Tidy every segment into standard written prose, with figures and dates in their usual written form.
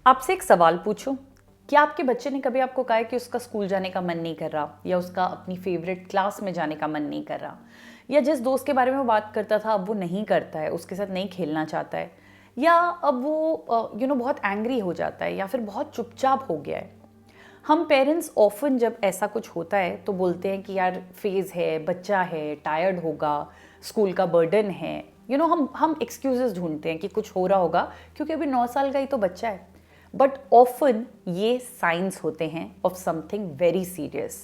आपसे एक सवाल पूछूं। क्या आपके बच्चे ने कभी आपको कहा है कि उसका स्कूल जाने का मन नहीं कर रहा, या उसका अपनी फेवरेट क्लास में जाने का मन नहीं कर रहा, या जिस दोस्त के बारे में वो बात करता था अब वो नहीं करता है, उसके साथ नहीं खेलना चाहता है, या अब वो बहुत एंग्री हो जाता है, या फिर बहुत चुपचाप हो गया है? हम पेरेंट्स ऑफन जब ऐसा कुछ होता है तो बोलते हैं कि यार फेज़ है, बच्चा है, टायर्ड होगा, स्कूल का बर्डन है। हम एक्सक्यूजेस ढूंढते हैं कि कुछ हो रहा होगा क्योंकि अभी 9 साल का ही तो बच्चा है। बट ऑफन ये साइंस होते हैं ऑफ समथिंग वेरी सीरियस।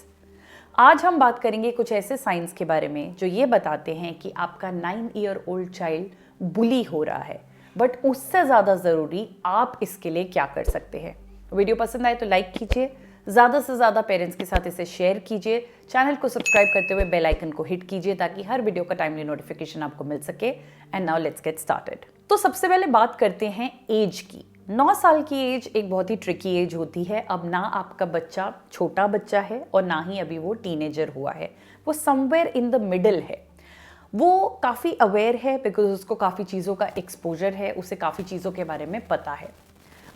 आज हम बात करेंगे कुछ ऐसे साइंस के बारे में जो ये बताते हैं कि आपका 9 ईयर ओल्ड चाइल्ड बुली हो रहा है, बट उससे ज़्यादा ज़रूरी आप इसके लिए क्या कर सकते हैं। वीडियो पसंद आए तो लाइक कीजिए, ज़्यादा से ज़्यादा पेरेंट्स के साथ इसे शेयर कीजिए, चैनल को सब्सक्राइब करते हुए बेल आइकन को हिट कीजिए ताकि हर वीडियो का टाइमली नोटिफिकेशन आपको मिल सके। And now let's get started. तो सबसे पहले बात करते हैं एज की। 9 साल की एज एक बहुत ही ट्रिकी एज होती है। अब ना आपका बच्चा छोटा बच्चा है और ना ही अभी वो टीनेजर हुआ है, वो समवेयर इन द मिडल है। वो काफ़ी अवेयर है बिकॉज उसको काफ़ी चीज़ों का एक्सपोजर है, उसे काफ़ी चीज़ों के बारे में पता है।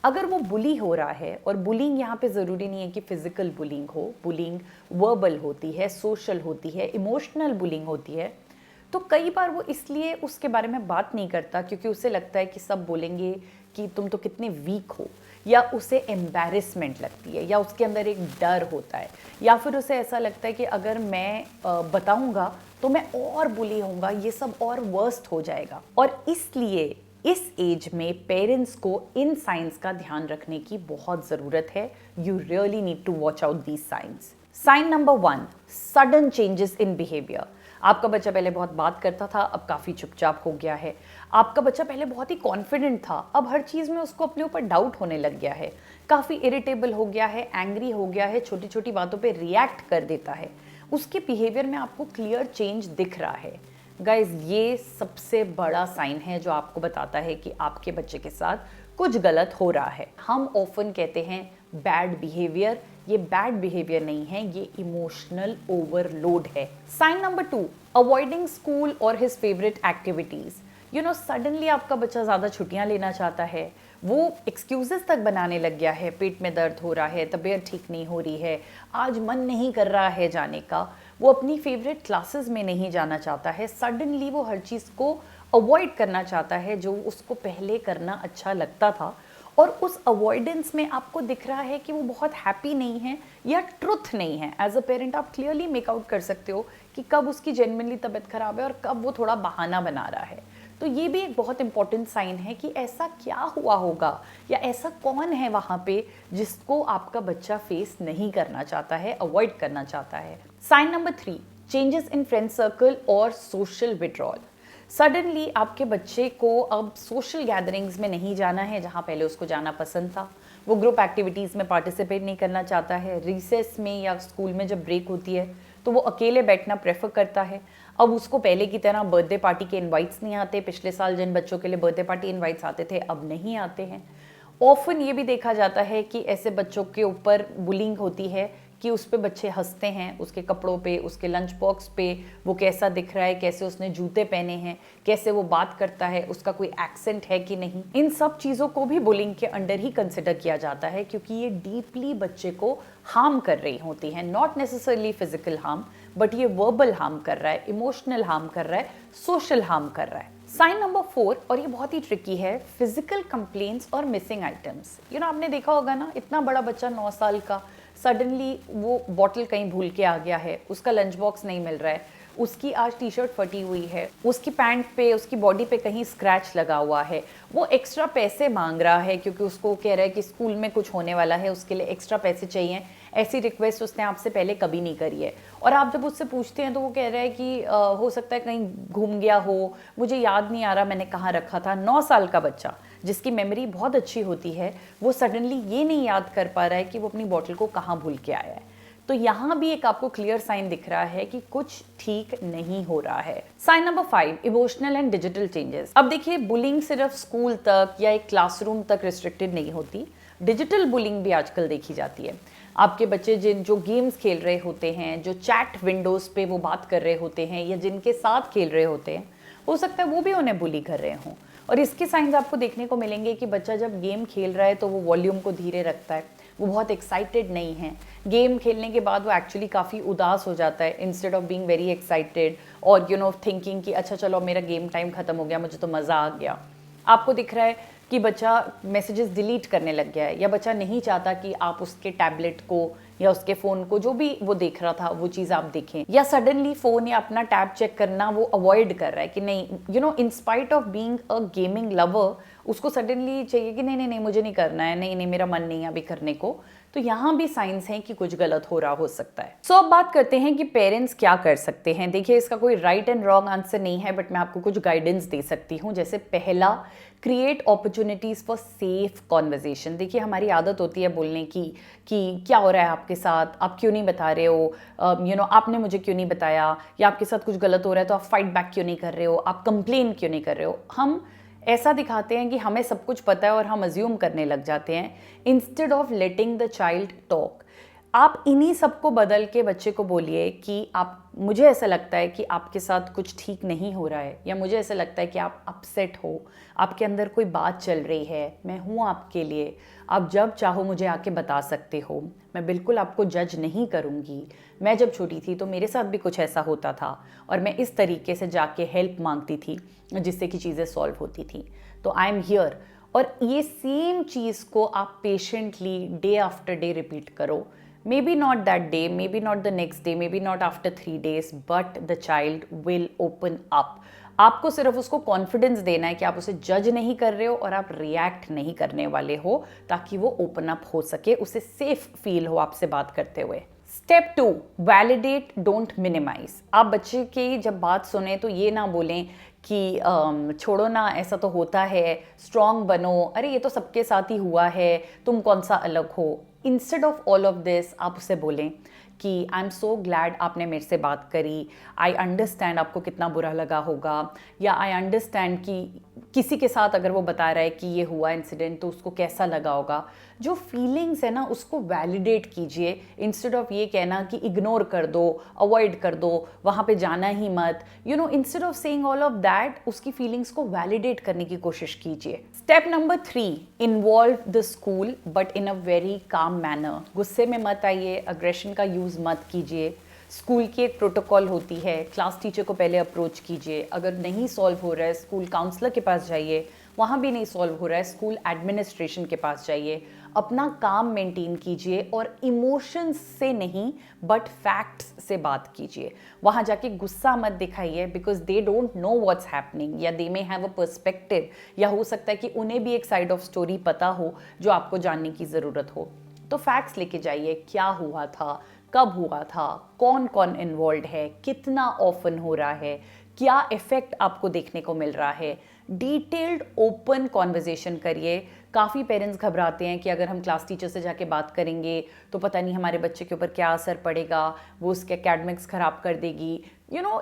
अगर वो बुली हो रहा है, और बुलिंग यहाँ पे ज़रूरी नहीं है कि फिजिकल बुलिंग हो, बुलिंग वर्बल होती है, सोशल होती है, इमोशनल बुलिंग होती है, तो कई बार वो इसलिए उसके बारे में बात नहीं करता क्योंकि उसे लगता है कि सब बोलेंगे कि तुम तो कितने वीक हो, या उसे एम्बैरेसमेंट लगती है, या उसके अंदर एक डर होता है, या फिर उसे ऐसा लगता है कि अगर मैं बताऊंगा तो मैं और बुली होऊंगा, ये सब और वर्स्ट हो जाएगा। और इसलिए इस एज में पेरेंट्स को इन साइंस का ध्यान रखने की बहुत ज़रूरत है। You really need to watch out these signs. Sign number 1, sudden changes in behaviour. आपका बच्चा पहले बहुत बात करता था, अब काफ़ी चुपचाप हो गया है। आपका बच्चा पहले बहुत ही कॉन्फिडेंट था, अब हर चीज़ में उसको अपने ऊपर डाउट होने लग गया है, काफ़ी इरिटेबल हो गया है, एंग्री हो गया है, छोटी छोटी बातों पे रिएक्ट कर देता है। उसके बिहेवियर में आपको क्लियर चेंज दिख रहा है। गाइज, ये सबसे बड़ा साइन है जो आपको बताता है कि आपके बच्चे के साथ कुछ गलत हो रहा है। हम ऑफन कहते हैं बैड बिहेवियर, ये बैड बिहेवियर नहीं है, ये इमोशनल ओवरलोड है। साइन नंबर 2, अवॉइडिंग स्कूल और हिज फेवरेट एक्टिविटीज। सडनली आपका बच्चा ज़्यादा छुट्टियां लेना चाहता है, वो एक्सक्यूजेस तक बनाने लग गया है, पेट में दर्द हो रहा है, तबीयत ठीक नहीं हो रही है, आज मन नहीं कर रहा है जाने का, वो अपनी फेवरेट क्लासेस में नहीं जाना चाहता है, सडनली वो हर चीज़ को अवॉइड करना चाहता है जो उसको पहले करना अच्छा लगता था। और उस अवॉइडेंस में आपको दिख रहा है कि वो बहुत हैप्पी नहीं है या ट्रुथ नहीं है। एज अ पेरेंट आप क्लियरली मेक आउट कर सकते हो कि कब उसकी जेन्युइनली तबीयत खराब है और कब वो थोड़ा बहाना बना रहा है। तो ये भी एक बहुत इंपॉर्टेंट साइन है कि ऐसा क्या हुआ होगा, या ऐसा कौन है वहाँ पे जिसको आपका बच्चा फेस नहीं करना चाहता है, अवॉइड करना चाहता है। Sign number 3, changes in friend circle और सोशल विड्रॉल। सडनली आपके बच्चे को अब सोशल गैदरिंग्स में नहीं जाना है जहाँ पहले उसको जाना पसंद था, वो ग्रुप एक्टिविटीज़ में पार्टिसिपेट नहीं करना चाहता है, रिसेस में या स्कूल में जब ब्रेक होती है तो वो अकेले बैठना प्रेफर करता है। अब उसको पहले की तरह बर्थडे पार्टी के इनवाइट्स नहीं आते, पिछले साल जिन बच्चों के लिए बर्थडे पार्टी इनवाइट्स आते थे अब नहीं आते हैं। ऑफन ये भी देखा जाता है कि ऐसे बच्चों के ऊपर बुलिंग होती है कि उस पे बच्चे हंसते हैं, उसके कपड़ों पे, उसके लंच बॉक्स पे वो कैसा दिख रहा है, कैसे उसने जूते पहने हैं, कैसे वो बात करता है, उसका कोई एक्सेंट है कि नहीं। इन सब चीज़ों को भी बुलिंग के अंडर ही कंसिडर किया जाता है क्योंकि ये डीपली बच्चे को हार्म कर रही होती हैं। Not necessarily physical harm, but ये वर्बल हार्म कर रहा है, इमोशनल हार्म कर रहा है, सोशल हार्म कर रहा है। साइन नंबर 4, और ये बहुत ही ट्रिकी है, फिजिकल कंप्लेंट्स और मिसिंग आइटम्स। आपने देखा होगा ना, इतना बड़ा बच्चा 9 साल का, सडनली वो बॉटल कहीं भूल के आ गया है, उसका लंच बॉक्स नहीं मिल रहा है, उसकी आज टी शर्ट फटी हुई है, उसकी पैंट पे, उसकी बॉडी पे कहीं स्क्रैच लगा हुआ है, वो एक्स्ट्रा पैसे मांग रहा है क्योंकि उसको कह रहा है कि स्कूल में कुछ होने वाला है, उसके लिए एक्स्ट्रा पैसे चाहिए। ऐसी रिक्वेस्ट उसने आपसे पहले कभी नहीं करी है, और आप जब उससे पूछते हैं तो वो कह रहा है कि हो सकता है कहीं घूम गया हो, मुझे याद नहीं आ रहा मैंने कहाँ रखा था। 9 साल का बच्चा जिसकी मेमोरी बहुत अच्छी होती है, वो सडनली ये नहीं याद कर पा रहा है कि वो अपनी बॉटल को कहाँ भूल के आया है। तो यहाँ भी एक आपको क्लियर साइन दिख रहा है कि कुछ ठीक नहीं हो रहा है। Sign number 5, emotional and digital changes. अब देखिए, बुलिंग सिर्फ स्कूल तक या एक क्लासरूम तक रिस्ट्रिक्टेड नहीं होती, डिजिटल बुलिंग भी आजकल देखी जाती है। आपके बच्चे जो गेम्स खेल रहे होते हैं, जो चैट विंडोज़ पे वो बात कर रहे होते हैं, या जिनके साथ खेल रहे होते हैं, हो सकता है वो भी उन्हें बुली कर रहे हों। और इसके साइंस आपको देखने को मिलेंगे कि बच्चा जब गेम खेल रहा है तो वो वॉल्यूम को धीरे रखता है, वो बहुत एक्साइटेड नहीं है। गेम खेलने के बाद वो एक्चुअली काफ़ी उदास हो जाता है instead of being very excited और थिंकिंग कि अच्छा चलो मेरा गेम टाइम ख़त्म हो गया, मुझे तो मज़ा आ गया। आपको दिख रहा है कि बच्चा मैसेजेस डिलीट करने लग गया है, या बच्चा नहीं चाहता कि आप उसके टैबलेट को या उसके फ़ोन को, जो भी वो देख रहा था वो चीज़ आप देखें, या सडनली फ़ोन या अपना टैब चेक करना वो अवॉइड कर रहा है कि नहीं, in spite of being a gaming lover उसको सडनली चाहिए कि नहीं नहीं नहीं मुझे नहीं करना है, नहीं नहीं मेरा मन नहीं है अभी करने को। तो यहाँ भी साइंस हैं कि कुछ गलत हो रहा हो सकता है। सो अब बात करते हैं कि पेरेंट्स क्या कर सकते हैं। देखिए, इसका कोई राइट एंड रॉन्ग आंसर नहीं है, बट मैं आपको कुछ गाइडेंस दे सकती हूँ। जैसे पहला, create opportunities for safe conversation. देखिए, हमारी आदत होती है बोलने की कि क्या हो रहा है आपके साथ, आप क्यों नहीं बता रहे हो, आपने मुझे क्यों नहीं बताया, या आपके साथ कुछ गलत हो रहा है तो आप फाइट बैक क्यों नहीं कर रहे हो, आप कंप्लेन क्यों नहीं कर रहे हो। हम ऐसा दिखाते हैं कि हमें सब कुछ पता है और हम अज्यूम करने लग जाते हैं instead of letting the child talk. आप इन्हीं सबको बदल के बच्चे को बोलिए कि मुझे ऐसा लगता है कि आपके साथ कुछ ठीक नहीं हो रहा है, या मुझे ऐसा लगता है कि आप अपसेट हो, आपके अंदर कोई बात चल रही है, मैं हूँ आपके लिए, आप जब चाहो मुझे आके बता सकते हो, मैं बिल्कुल आपको जज नहीं करूँगी। मैं जब छोटी थी तो मेरे साथ भी कुछ ऐसा होता था और मैं इस तरीके से जाके हेल्प मांगती थी जिससे कि चीज़ें सॉल्व होती थी, तो आई एम हियर। और ये सेम चीज़ को आप patiently day after day repeat करो। Maybe not that day, maybe not the next day, maybe not after 3 days, but the child will open up. आपको सिर्फ उसको कॉन्फिडेंस देना है कि आप उसे जज नहीं कर रहे हो और आप रिएक्ट नहीं करने वाले हो, ताकि वो ओपन अप हो सके, उसे सेफ फील हो आपसे बात करते हुए। Step 2, validate don't minimise. आप बच्चे की जब बात सुने तो ये ना बोलें कि छोड़ो ना, ऐसा तो होता है, स्ट्रॉन्ग बनो, अरे ये तो सबके साथ ही हुआ है, तुम कौन सा अलग हो। Instead of all of this आप उसे बोलें कि आई एम सो ग्लैड आपने मेरे से बात करी, आई अंडरस्टैंड आपको कितना बुरा लगा होगा, या आई अंडरस्टैंड कि किसी के साथ अगर वो बता रहा है कि ये हुआ इंसिडेंट तो उसको कैसा लगा होगा। जो फीलिंग्स है ना उसको वैलिडेट कीजिए, इंस्टेड ऑफ ये कहना कि इग्नोर कर दो, अवॉइड कर दो, वहाँ पे जाना ही मत, instead of saying all of that, उसकी फीलिंग्स को वैलिडेट करने की कोशिश कीजिए। Step number 3, involve the school but in a very calm manner. गुस्से में मत आइए, अग्रेशन का यूज़ मत कीजिए। स्कूल की एक प्रोटोकॉल होती है, क्लास टीचर को पहले अप्रोच कीजिए, अगर नहीं सॉल्व हो रहा है स्कूल काउंसलर के पास जाइए, वहाँ भी नहीं सॉल्व हो रहा है स्कूल एडमिनिस्ट्रेशन के पास जाइए। अपना काम मेंटेन कीजिए और इमोशंस से नहीं बट फैक्ट्स से बात कीजिए। वहाँ जाके गुस्सा मत दिखाइए, because they don't know what's happening, या दे मे हैव अ पर्सपेक्टिव, या हो सकता है कि उन्हें भी एक साइड ऑफ स्टोरी पता हो जो आपको जानने की ज़रूरत हो। तो फैक्ट्स लेके जाइए, क्या हुआ था, कब हुआ था, कौन कौन इन्वॉल्व है, कितना ऑफन हो रहा है, क्या इफेक्ट आपको देखने को मिल रहा है। डिटेल्ड ओपन कॉन्वर्जेशन करिए। काफ़ी पेरेंट्स घबराते हैं कि अगर हम क्लास टीचर से जाके बात करेंगे तो पता नहीं हमारे बच्चे के ऊपर क्या असर पड़ेगा, वो उसके एकेडमिक्स ख़राब कर देगी।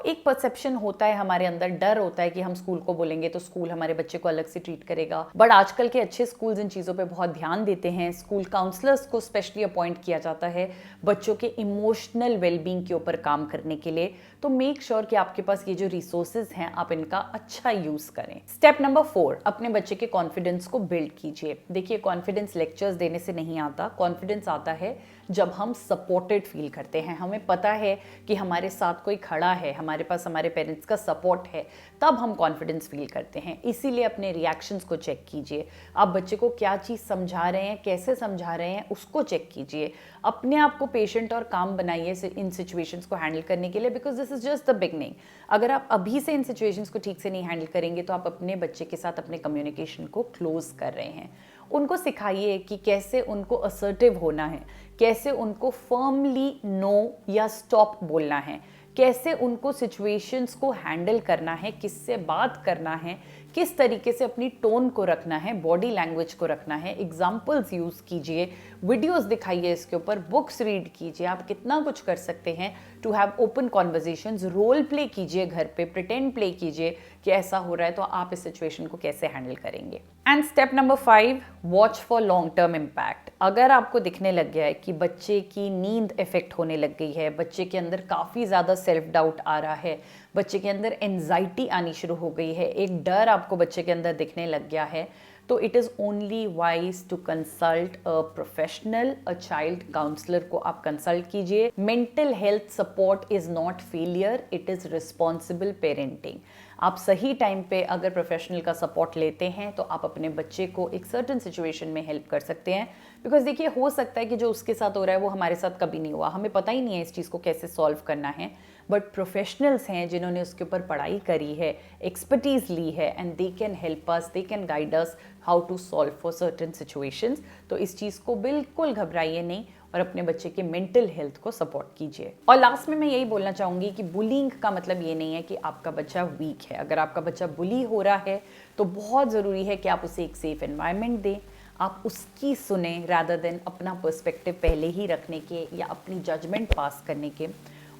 एक परसेप्शन होता है हमारे अंदर, डर होता है कि हम स्कूल को बोलेंगे तो स्कूल हमारे बच्चे को अलग से ट्रीट करेगा। बट आजकल के अच्छे स्कूल्स इन चीज़ों पे बहुत ध्यान देते हैं। स्कूल काउंसलर्स को स्पेशली अपॉइंट किया जाता है बच्चों के इमोशनल वेलबींग के ऊपर काम करने के लिए। तो मेक श्योर कि आपके पास ये जो रिसोर्सेज हैं आप इनका अच्छा यूज़ करें। स्टेप नंबर 4, अपने बच्चे के कॉन्फिडेंस को बिल्ड कीजिए। देखिए, कॉन्फिडेंस लेक्चर्स देने से नहीं आता, कॉन्फिडेंस आता है जब हम सपोर्टेड फील करते हैं, हमें पता है कि हमारे साथ कोई खड़ा है, हमारे पास हमारे पेरेंट्स का सपोर्ट है, तब हम कॉन्फिडेंस फील करते हैं। इसीलिए अपने रिएक्शंस को चेक कीजिए। आप बच्चे को क्या चीज़ समझा रहे हैं, कैसे समझा रहे हैं, उसको चेक कीजिए। अपने आप को पेशेंट और काम बनाइए इन सिचुएशंस को हैंडल करने के लिए, because this is just the beginning. अगर आप अभी से इन सिचुएशंस को ठीक से नहीं हैंडल करेंगे तो आप अपने बच्चे के साथ अपने कम्युनिकेशन को क्लोज कर रहे हैं। उनको सिखाइए कि कैसे उनको असर्टिव होना है, कैसे उनको फर्मली नो या स्टॉप बोलना है, कैसे उनको सिचुएशंस को हैंडल करना है, किससे बात करना है, किस तरीके से अपनी टोन को रखना है, बॉडी लैंग्वेज को रखना है। एग्जाम्पल्स यूज़ कीजिए, वीडियोस दिखाइए इसके ऊपर, बुक्स रीड कीजिए। आप कितना कुछ कर सकते हैं to have open conversations. Role play कीजिए घर पे, प्रिटेंड प्ले कीजिए कि ऐसा हो रहा है तो आप इस सिचुएशन को कैसे हैंडल करेंगे। And step number 5, watch for long term impact. अगर आपको दिखने लग गया है कि बच्चे की नींद इफेक्ट होने लग गई है, बच्चे के अंदर काफ़ी ज़्यादा सेल्फ डाउट आ रहा है, बच्चे के अंदर एनजाइटी आनी शुरू हो गई है, एक डर आपको बच्चे के अंदर दिखने लग गया है, तो it is only wise to consult a professional, a child counsellor को आप कंसल्ट कीजिए। Mental health support is not failure, it is responsible parenting. आप सही टाइम पे अगर प्रोफेशनल का सपोर्ट लेते हैं तो आप अपने बच्चे को एक सर्टेन सिचुएशन में हेल्प कर सकते हैं। बिकॉज देखिए, हो सकता है कि जो उसके साथ हो रहा है वो हमारे साथ कभी नहीं हुआ, हमें पता ही नहीं है इस चीज़ को कैसे सॉल्व करना है, बट प्रोफेशनल्स हैं जिन्होंने उसके ऊपर पढ़ाई करी है, एक्सपर्टीज़ ली है, and they can help us, they can guide us how to solve for certain situations. तो इस चीज़ को बिल्कुल घबराइए नहीं और अपने बच्चे के मेंटल हेल्थ को सपोर्ट कीजिए। और लास्ट में मैं यही बोलना चाहूँगी कि बुलिंग का मतलब ये नहीं है कि आपका बच्चा वीक है। अगर आपका बच्चा बुली हो रहा है तो बहुत ज़रूरी है कि आप उसे एक सेफ एनवायरनमेंट दें, आप उसकी सुने रादर देन अपना पर्सपेक्टिव पहले ही रखने के या अपनी जजमेंट पास करने के,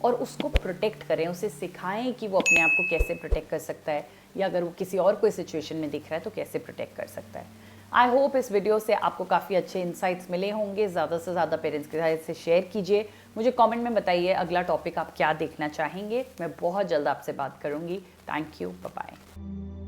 और उसको प्रोटेक्ट करें, उसे सिखाएं कि वो अपने आप को कैसे प्रोटेक्ट कर सकता है, या अगर वो किसी और कोई सिचुएशन में दिख रहा है तो कैसे प्रोटेक्ट कर सकता है। आई होप इस वीडियो से आपको काफ़ी अच्छे इंसाइट्स मिले होंगे। ज़्यादा से ज़्यादा पेरेंट्स के साथ इसे शेयर कीजिए। मुझे कमेंट में बताइए अगला टॉपिक आप क्या देखना चाहेंगे। मैं बहुत जल्द आपसे बात करूँगी। Thank you, bye bye.